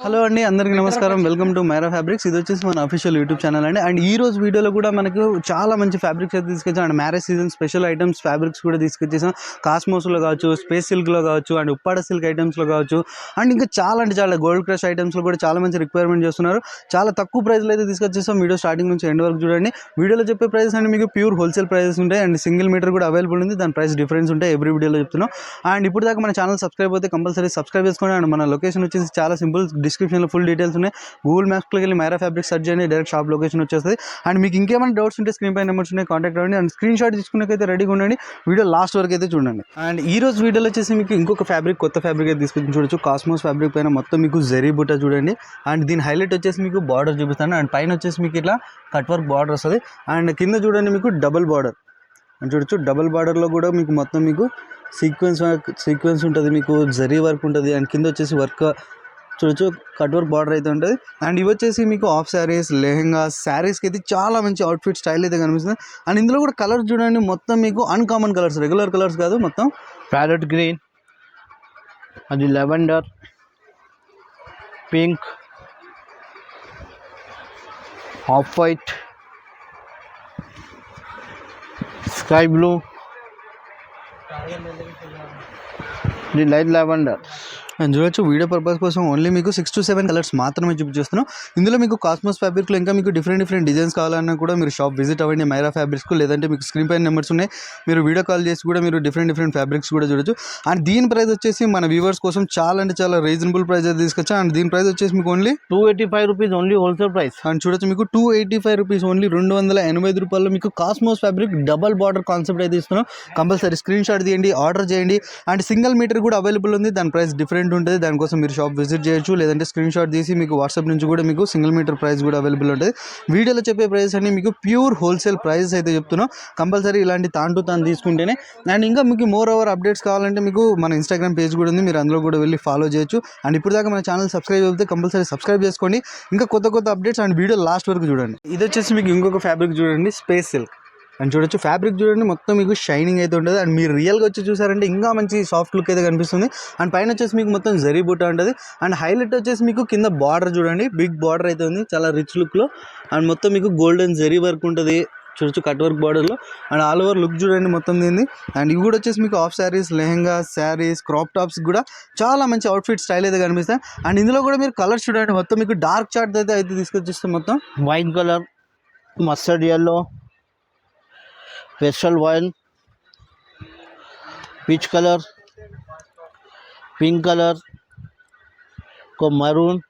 Hello అండి, అందరికీ నమస్కారం. Welcome to Maira fabrics. ఇది వచ్చేసి మన అఫీషియల్ యూట్యూబ్ ఛానల్ అండి. అండ్ ఈ రోజు వీడియోలో కూడా మనకు చాలా మంచి ఫ్యాబ్రిక్స్ అయితే తీసుకొచ్చాం. And marriage season special items fabrics కూడా తీసుకొచ్చేసాం. కాస్మోస్లో కావచ్చు, స్పేస్ సిల్క్లో కావచ్చు, అండ్ ఉప్పాడ సిల్క్ ఐటమ్స్లో కావచ్చు, అండ్ ఇంకా చాలా అంటే చాలా గోల్డ్ క్రష్ ఐటమ్స్లో కూడా చాలా మంచి రిక్వైర్మెంట్ చేస్తున్నారు. చాలా తక్కువ ప్రైస్లో అయితే తీసుకొచ్చేసాం. వీడియో స్టార్టింగ్ నుంచి ఎండ్ వరకు చూడండి. వీడియోలో చెప్పే ప్రైసెస్ అండి మీకు ప్యూర్ హోల్సేల్ ప్రైసెస్ ఉంటాయి. అండ్ సింగిల్ మీటర్ కూడా అవైలబుల్ ఉంది. దాని ప్రైస్ డిఫరెన్స్ ఉంటాయి ఎవ్రీ వీడియోలో చెప్తున్నాం. అండ్ ఇప్పుడు దాకా మన ఛానల్ సబ్స్క్రైబ్ అయితే కంపల్సరీ సబ్స్క్రైబ్ చేసుకోండి. అండ్ మన లొకేషన్ వచ్చేసి చాలా సింపుల్, డిస్క్రిప్షన్లో ఫుల్ డీటెయిల్స్ ఉన్నాయి. గూగుల్ మ్యాప్స్లోకి వెళ్ళి మైరా ఫ్యాబ్రిక్స్ సెర్చ్ చేయండి, డైరెక్ట్ షాప్ లొకేషన్ వచ్చేస్తుంది. అండ్ మీకు ఇంకేమైనా డౌట్స్ ఉంటే స్క్రీన్ పై నెంబర్స్ ఉన్నాయి, కాంటాక్ట్ అవ్వండి. అండ్ స్క్రీన్ షాట్ తీసుకున్నకైతే రెడీగా ఉండండి. వీడియో లాస్ట్ వరకు అయితే చూడండి. అండ్ ఈ రోజు వీడియోలో వచ్చేసి మీకు ఇంకొక ఫ్యాబ్రిక్, కొత్త ఫ్యాబ్రిక్ అయితే తీసుకొచ్చి చూడొచ్చు. కాస్మోస్ ఫ్యాబ్రిక్ పైన మొత్తం మీకు జరీ బుట్ట చూడండి. అండ్ దీని హైలైట్ వచ్చేసి మీకు బార్డర్ చూపిస్తాను. అండ్ పైన వచ్చేసి మీకు ఇట్లా కట్ వర్క్ బార్డర్ వస్తుంది. అండ్ కింద చూడండి మీకు డబుల్ బార్డర్ అని చూడొచ్చు. డబుల్ బార్డర్లో కూడా మీకు మొత్తం మీకు సీక్వెన్స్ ఉంటుంది, మీకు జరీ వర్క్ ఉంటుంది. అండ్ కింద వచ్చేసి వర్క్ చూడొచ్చు, కట్ వర్క్ బార్డర్ అయితే ఉంటుంది. అండ్ ఇవి వచ్చేసి మీకు ఆఫ్ శారీస్, లెహెంగా శారీస్కి అయితే చాలా మంచి అవుట్ఫిట్ స్టైల్ అయితే కనిపిస్తుంది. అండ్ ఇందులో కూడా కలర్స్ చూడండి, మొత్తం మీకు అన్కామన్ కలర్స్, రెగ్యులర్ కలర్స్ కాదు, మొత్తం ప్యారెట్ గ్రీన్, అది lavender, pink, off white, sky blue, ఇది లైట్ లెవెండర్. అండ్ చూడొచ్చు, వీడియో పర్పస్ కోసం ఓన్లీ మీకు 6 to 7 కలర్స్ మాత్రమే చూపిస్తున్నాం. ఇందులో మీకు కాస్మోస్ ఫ్యాబ్రిక్లో ఇంకా మీకు డిఫరెంట్ డిజైన్స్ కావాలన్నా కూడా మీరు షాప్ విజిట్ అవ్వండి మైరా ఫ్యాబ్రిక్స్కు. లేదంటే మీకు స్క్రీన్ పైన నెంబర్స్ ఉన్నాయి, మీరు వీడియో కాల్ చేసి కూడా మీరు డిఫరెంట్ ఫ్యాబ్రిక్స్ కూడా చూడొచ్చు. అండ్ దీని ప్రైస్ వచ్చేసి మన వ్యూవర్స్ కోసం చాలా అంటే చాలా రీజనబుల్ ప్రైస్ అయితే తీసుకొచ్చా. అండ్ దీని ప్రైస్ వచ్చేసి మీకు only 285 rupees only wholesale price. And చూడొచ్చు, మీకు 285 రూపీస్ ఓన్లీ 285 రూపాయల్లో మీకు cosmos fabric double border concept అయితే ఇస్తున్నాం. కంపల్సరీ స్క్రీన్ షాట్ తీయండి, ఆర్డర్ చేయండి. అండ్ సింగిల్ మీటర్ కూడా అవైలబుల్ ఉంది, దాని ప్రైస్ డిఫరెంట్ ఉంటుంది. దానికోసం మీరు షాప్ విజిట్ చేయొచ్చు, లేదంటే స్క్రీన్ షాట్ తీసి మీకు వాట్సాప్ నుంచి కూడా మీకు సింగిల్ మీటర్ ప్రైస్ కూడా అవైలబుల్ ఉంటుంది. వీడియోలో చెప్పే ప్రైస్ అన్ని మీకు ప్యూర్ హోల్సేల్ ప్రైస్ అయితే చెప్తున్నాం. కంపల్సరీ ఇలాంటి తాను తీసుకుంటేనే. అండ్ ఇంకా మీకు మోర్ ఓవర్ అప్డేట్స్ కావాలంటే మీకు మన ఇన్స్టాగ్రామ్ పేజ్ కూడా ఉంది, మీరు అందులో కూడా వెళ్ళి ఫాలో చేయొచ్చు. అండ్ ఇప్పుడు దాకా మన ఛానల్ సబ్స్క్రైబ్ అయితే కంపల్సరీ సబ్స్క్రైబ్ చేసుకోండి. ఇంకా కొత్త అప్డేట్స్ అండ్ వీడియో లాస్ట్ వరకు చూడండి. ఇది వచ్చేసి మీకు ఇంకొక ఫ్యాబ్రిక్ చూడండి, స్పేస్ సిల్క్. అండ్ చూడొచ్చు, ఫ్యాబ్రిక్ చూడండి మొత్తం మీకు షైనింగ్ అయితే ఉంటుంది. అండ్ మీరు రియల్గా వచ్చి చూసారంటే ఇంకా మంచి సాఫ్ట్ లుక్ అయితే కనిపిస్తుంది. అండ్ పైన వచ్చేసి మీకు మొత్తం జరీ బుట్ట ఉంటుంది. అండ్ హైలైట్ వచ్చేసి మీకు కింద బార్డర్ చూడండి, బిగ్ బార్డర్ అయితే ఉంది, చాలా రిచ్ లుక్లో. అండ్ మొత్తం మీకు గోల్డెన్ జరీ వర్క్ ఉంటుంది చూడొచ్చు, కట్ వర్క్ బార్డర్లో. అండ్ ఆల్ ఓవర్ లుక్ చూడండి మొత్తం దీన్ని. అండ్ ఇవి కూడా వచ్చేసి మీకు of saris, lehenga saris, crop tops కూడా చాలా మంచి అవుట్ఫిట్ స్టైల్ అయితే కనిపిస్తాయి. అండ్ ఇందులో కూడా మీరు కలర్స్ చూడండి, మొత్తం మీకు డార్క్ చార్ట్ అయితే తీసుకొచ్చేస్తాం. మొత్తం white colour, mustard yellow, pastel wine, peach colour, pink colour, maroon,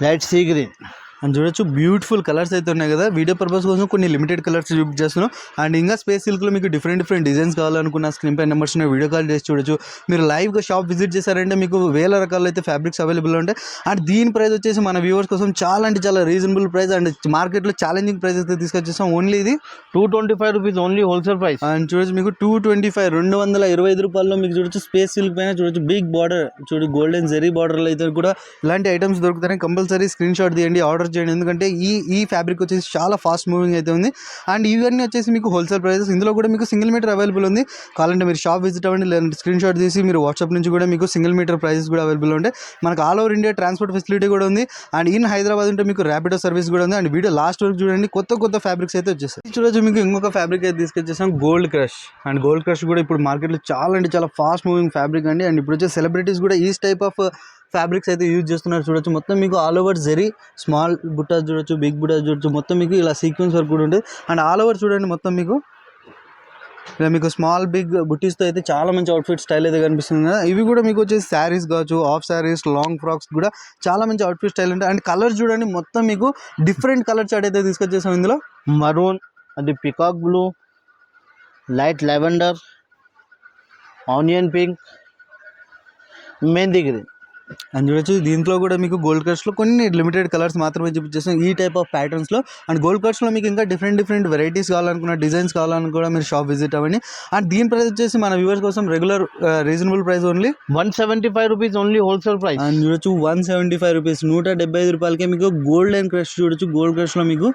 light sea green. And చూడొచ్చు, బ్యూటిఫుల్ కలర్స్ అయితే ఉన్నాయి కదా. వీడియో పర్పస్ కోసం కొన్ని లిమిటెడ్ కలర్స్ చూపించేస్తున్నాం. అండ్ ఇంకా స్పేస్ సిల్క్లో మీకు డిఫరెంట్ డిజైన్స్ కావాలనుకున్న స్క్రీన్ పై నెంబర్స్ వీడియో కాల్ చేసి చూడొచ్చు. మీరు లైవ్గా షాప్ విజిట్ చేశారంటే మీకు వేల రకాలు అయితే ఫ్యాబ్రిక్స్ అవైలబుల్ ఉంటాయి. అండ్ దీని ప్రైస్ వచ్చేసి మన వ్యూవర్స్ కోసం చాలా అంటే చాలా రీజనబుల్ ప్రైస్. అండ్ మార్కెట్లో ఛాలెంజింగ్ ప్రైస్ అయితే తీసుకొచ్చేస్తాం. ఓన్లీ ఇది 225 rupees only wholesale price. And చూడొచ్చు, మీకు 225 225 రూపాయల్లో మీకు చూడొచ్చు. స్పేస్ సిల్క్ పైన చూడొచ్చు, బిగ్ బార్డర్ చూడు, గోల్డెన్ జరీ బార్డర్లో అయితే కూడా ఇలాంటి ఐటమ్స్ దొరుకుతాయి. కంపల్సరీ స్క్రీన్ షాట్ తీయండి, ఆర్డర్ చేయండి. ఎందుకంటే ఈ ఫ్యాబ్రిక్ వచ్చేసి చాలా ఫాస్ట్ మూవింగ్ అయితే ఉంది. అండ్ ఇవన్నీ వచ్చేసి మీకు హోల్సేల్ ప్రైసెస్. ఇందులో కూడా మీకు సింగిల్ మీటర్ అవైలబుల్ ఉంది. కావాలంటే మీరు షాప్ విజిట్ అవ్వండి, లేదంటే స్క్రీన్ షాట్ తీసి మీరు వాట్సాప్ నుంచి కూడా మీకు సింగిల్ మీటర్ ప్రైసెస్ కూడా అవైలబుల్ ఉంటాయి. మనకు all over India transport facility కూడా ఉంది. అండ్ ఇన్ హైదరాబాద్ ఉంటే మీకు ర్యాపిడో సర్వీస్ కూడా ఉంది. అండ్ వీడియో లాస్ట్ వరకు చూడండి, కొత్త ఫ్యాబ్రిక్స్ అయితే వచ్చేస్తాయి. చూడొచ్చు, మీకు ఇంకొక ఫ్యాబ్రిక్ అయితే తీసుకొచ్చేసాం, gold crush. And gold crush కూడా ఇప్పుడు మార్కెట్లో చాలా అంటే చాలా ఫాస్ట్ మూవింగ్ ఫ్యాబ్రిక్ అండి. అండ్ ఇప్పుడు వచ్చే సెలబ్రిటీస్ కూడా ఈ టైప్ ఆఫ్ ఫ్యాబ్రిక్స్ అయితే యూజ్ చేస్తున్నారు. చూడొచ్చు, మొత్తం మీకు all over zari, small buttas చూడొచ్చు, బిగ్ బుట్టాస్ చూడొచ్చు, మొత్తం మీకు ఇలా సీక్వెన్స్ వర్క్ కూడా ఉంటుంది. అండ్ ఆల్ ఓవర్ చూడండి మొత్తం మీకు ఇలా మీకు స్మాల్ బిగ్ బుట్టీస్తో అయితే చాలా మంచి అవుట్ఫిట్ స్టైల్ అయితే కనిపిస్తుంది కదా. ఇవి కూడా మీకు వచ్చేసి శారీస్ కావచ్చు, ఆఫ్ శారీస్, లాంగ్ ఫ్రాక్స్ కూడా చాలా మంచి అవుట్ఫిట్ స్టైల్ ఉంటాయి. అండ్ కలర్స్ చూడండి, మొత్తం మీకు డిఫరెంట్ కలర్ చార్ట్ అయితే తీసుకొచ్చేసాం. ఇందులో మరూన్, అది peacock blue, light lavender, onion pink, మెంతి గ్రీన్. అండ్ చూడొచ్చు, దీంట్లో కూడా మీకు గోల్డ్ కట్స్లో కొన్ని లిమిటెడ్ కలర్స్ మాత్రమే చూపించేస్తాం ఈ టైప్ ఆఫ్ ప్యాటర్న్స్లో. అండ్ గోల్డ్ కట్స్లో మీకు ఇంకా డిఫరెంట్ వెరైటీస్ కావాలనుకున్న, డిజైన్స్ కావాలనుకున్న కూడా మీరు షాప్ విజిట్ అవ్వండి. అండ్ దీని ప్రైస్ వచ్చేసి మన వ్యూవర్స్ కోసం regular reasonable price only 175 rupees only wholesale price. And చూడొచ్చు, 175 రూపీస్, 175 రూపాయలకే మీకు గోల్డెన్ క్రష్ చూడొచ్చు. గోల్డ్ క్రష్లో మీకు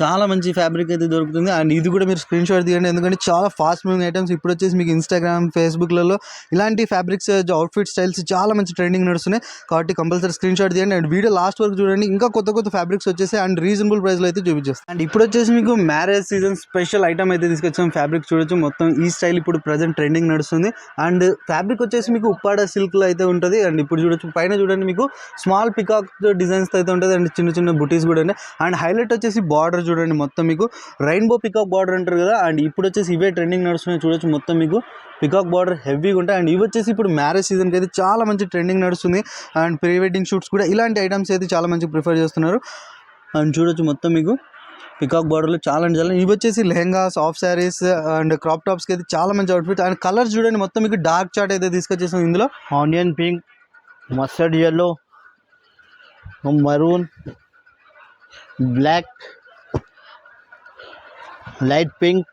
చాలా మంచి ఫ్యాబ్రిక్ అయితే దొరుకుతుంది. అండ్ ఇది కూడా మీరు స్క్రీన్ షాట్ తీయండి, ఎందుకంటే చాలా ఫాస్ట్ మూవింగ్ ఐటమ్స్. ఇప్పుడు వచ్చేసి మీకు ఇన్స్టాగ్రామ్, ఫేస్బుక్లలో ఇలాంటి ఫ్యాబ్రిక్స్, అవుట్ఫిట్ స్టైల్స్ చాలా మంచి ట్రెండింగ్ నడుస్తున్నాయి. కాబట్టి కంపల్సరీ స్క్రీన్ షాట్ తీయండి అండ్ వీడియో లాస్ట్ వరకు చూడండి. ఇంకా కొత్త కొత్త ఫ్యాబ్రిక్స్ వచ్చేసి అండ్ రీజనబుల్ ప్రైస్లో అయితే చూపించేస్తాం. అండ్ ఇప్పుడు వచ్చేసి మీకు మ్యారేజ్ సీజన్ స్పెషల్ ఐటమ్ అయితే తీసుకొచ్చాం. ఫ్యాబ్రిక్ చూడొచ్చు, మొత్తం ఈ స్టైల్ ఇప్పుడు ప్రజెంట్ ట్రెండింగ్ నడుస్తుంది. అండ్ ఫ్యాబ్రిక్ వచ్చేసి మీకు ఉప్పాడ సిల్క్లో అయితే ఉంటుంది. అండ్ ఇప్పుడు చూడొచ్చు, పైన చూడండి మీకు స్మాల్ పికాక్ డిజైన్స్ అయితే ఉంటుంది అండ్ చిన్న చిన్న బుటీస్ కూడా ఉన్నాయి. అండ్ హైలైట్ వచ్చేసి బార్డర్ చూడండి, మొత్తం మీకు రెయిన్బో పికాక్ బార్డర్ అంటారు కదా. అండ్ ఇప్పుడు వచ్చేసి ఇవే ట్రెండింగ్ నడుస్తున్నాయి. చూడొచ్చు మొత్తం మీకు పికాక్ బార్డర్ హెవీగా ఉంటాయి. అండ్ ఇవి వచ్చేసి ఇప్పుడు మ్యారేజ్ సీజన్కి అయితే చాలా మంచి ట్రెండింగ్ నడుస్తుంది. అండ్ ప్రీ వెడ్డింగ్ షూట్స్ కూడా ఇలాంటి ఐటమ్స్ అయితే చాలా మంచి ప్రిఫర్ చేస్తున్నారు. అండ్ చూడొచ్చు మొత్తం మీకు పికాక్ బార్డర్లో చాలా అంటే చాలా. ఇవి వచ్చేసి lehenga, soft sarees and crop టాప్స్కి అయితే చాలా మంచి అవుట్ఫిట్. అండ్ కలర్స్ చూడండి, మొత్తం మీకు డార్క్ చార్ట్ అయితే తీసుకొచ్చేసాం. ఇందులో onion pink, mustard yellow, maroon, black, light pink,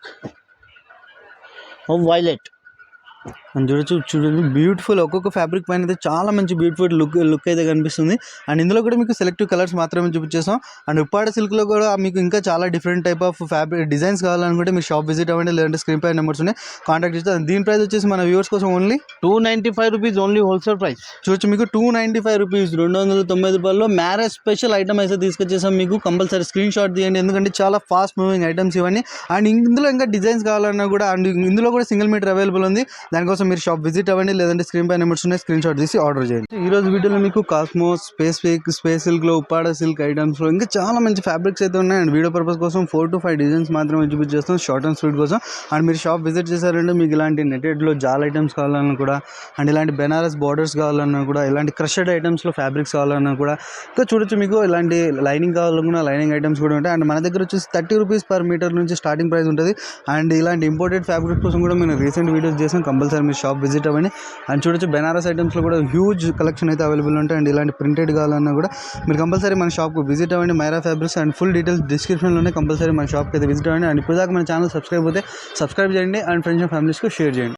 violet. అని చూడండి బ్యూటిఫుల్. ఒక్కొక్క ఫ్యాబ్రిక్ పైన అయితే చాలా మంచి బ్యూటిఫుల్ లుక్ అయితే కనిపిస్తుంది. అండ్ ఇందులో కూడా మీకు సెలెక్టివ్ కలర్స్ మాత్రమే చూపించేస్తాం. అండ్ ఉప్పాడ సిల్క్లో కూడా మీకు ఇంకా చాలా different type of fabric designs కావాలనుకుంటే మీరు షాప్ విజిట్ అవ్వండి, లేదంటే స్క్రీన్ పై నెంబర్స్ ఉన్నాయి, కాంటాక్ట్ చేస్తే. దీని ప్రైస్ వచ్చేసి మన వ్యూవర్స్ కోసం only 295 rupees only wholesale price. చూడొచ్చు మీకు 295 రూపీస్, 290 రూపాయల్లో మ్యారేజ్ స్పెషల్ ఐటమ్ అయితే తీసుకొచ్చేసాం. మీకు కంపల్సరీ స్క్రీన్ షాట్ తీయండి, ఎందుకంటే చాలా ఫాస్ట్ మూవింగ్ ఐటమ్స్ ఇవన్నీ. అండ్ ఇందులో ఇంకా డిజైన్స్ కావాలన్నా కూడా, అండ్ ఇందులో కూడా సింగిల్ మీటర్ అవైలబుల్ ఉంది. దానికోసం మీరు షాప్ విజిట్ అవ్వండి, లేదంటే స్క్రీన్ పై నెంబర్స్ ఉన్నాయి, స్క్రీన్ షాట్ తీసి ఆర్డర్ చేయండి. ఈ రోజు వీడియోలో మీకు కాస్మోస్, స్పేస్ సిల్క్లో, ఉప్పాడ సిల్క్ ఐటమ్స్లో ఇంకా చాలా మంచి ఫ్యాబ్రిక్స్ అయితే ఉన్నాయి. అండ్ వీడియో పర్పస్ కోసం 4 to 5 డిజైన్స్ మాత్రమే చూపించేస్తాం షార్ట్ అండ్ స్వీట్ కోసం. అండ్ మీరు షాప్ విజిట్ చేశారంటే మీకు ఇలాంటి నెటెడ్లో జాల్ ఐటమ్స్ కావాలన్నా కూడా, అండ్ ఇలాంటి బెనారస్ బార్డర్స్ కావాలన్నా కూడా, ఇలాంటి క్రషెడ్ ఐటమ్స్లో ఫ్యాబ్రిక్స్ కావాలన్నా కూడా, ఇంకా చూడొచ్చు మీకు ఇలాంటి లైనింగ్ కావాలన్నా లైనింగ్ ఐటమ్స్ కూడా ఉంటాయి. అండ్ మన దగ్గర వచ్చేసి 30 రూపీస్ పర్ మీటర్ నుంచి స్టార్టింగ్ ప్రైస్ ఉంటుంది. అండ్ ఇలాంటి ఇంపోర్టెడ్ ఫ్యాబ్రిక్ కోసం కూడా మేము రీసెంట్ వీడియోస్ చేసాం, కంపల్సరీ మీరు షాప్ విజిట్ అవ్వండి. అండ్ చూడొచ్చు బెనారస్ ఐటమ్స్లో కూడా హ్యూజ్ కలెక్షన్ అయితే అవైలబుల్ ఉంటాయి. అండ్ ఇలాంటి ప్రింటెడ్ కావాలన్నా కూడా మీరు కంపల్సరీ మన షాప్కి విజిట్ అవ్వండి, Myra fabrics. And full details డిస్క్రిప్షన్లోనే, కంపల్సరీ మన షాప్కి అయితే విజిట్ అవ్వండి. అండ్ ఇప్పుడు దాకా మన ఛానల్ సబ్స్క్రైబ్ చేయండి, అండ్ ఫ్రెండ్స్ అండ్ ఫ్యామిలీస్కి షేర్ చేయండి.